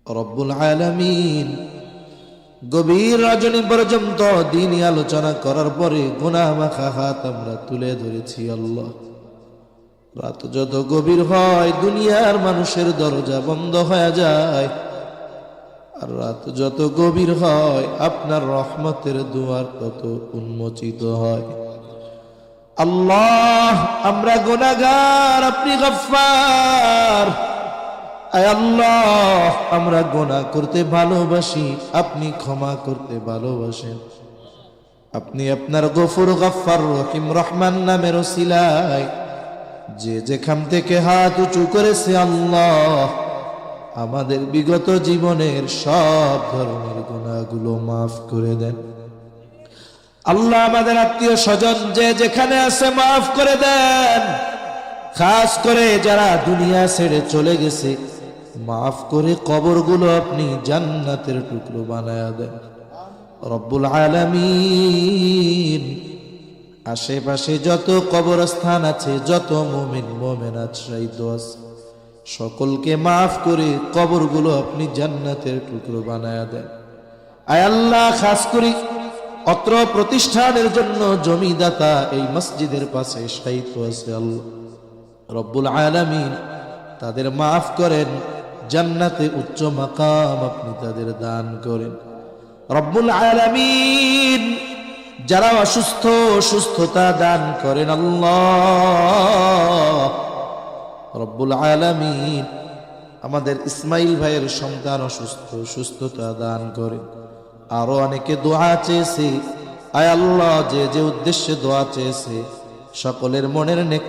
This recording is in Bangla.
রব্বুল আলামিন গভীর রজনী পর্যন্ত দ্বীনি আলোচনা করার পরে গুনাহ মাখা হাত আমরা তুলে ধরেছি। আল্লাহ, রাত যত গভীর হয় দুনিয়ার মানুষের দরজা বন্ধ হয়ে যায়, আর রাত যত গভীর হয় আপনার রহমতের দুয়ার তত উন্মোচিত হয়। আল্লাহ, আমরা গুনাহগার, আপনি গফফার। আয় আল্লাহ, আমরা গুনাহ করতে ভালোবাসি, আপনি ক্ষমা করতে ভালোবাসেন। আপনি আপনার গফুর, গফফার, রহিম, রহমান নামের ওসিলায় যে যেখান থেকে হাত উঁচু করেছে আল্লাহ আমাদের বিগত জীবনের সব ধরনের গুনাহগুলো মাফ করে দেন। আল্লাহ, আমাদের আত্মীয় স্বজন যে যেখানে আছে মাফ করে দেন। খাস করে যারা দুনিয়া ছেড়ে চলে গেছে মাফ করে কবরগুলো আপনি জান্নাতের টুকরো বানায়া দেন রব্বুল আলামিন। আশেপাশে যত কবরস্থান আছে, যত মুমিন মুমিনাত শহীদ আছে, সকলকে মাফ করে কবরগুলো আপনি জান্নাতের টুকরো বানায়া দেন। আয় আল্লাহ, খাস করে অত্র প্রতিষ্ঠানের জন্য জমিদাতা এই মসজিদের পাশে শহীদ আছে আল্লাহ রব্বুল আলামিন, তাদের মাফ করেন, জান্নাতে উচ্চ মাকাম আপনি তাদের দান করেন রব্বুল আলামিন। যারা অসুস্থ সুস্থতা দান করেন আল্লাহ রব্বুল আলামিন। আমাদের ইসমাইল ভাইয়ের সন্তান অসুস্থ, সুস্থতা দান করেন। আরো অনেকে দোয়া চেয়েছে, আয় আল্লাহ যে যে উদ্দেশ্যে দোয়া চেয়েছে সকলের মনের নেক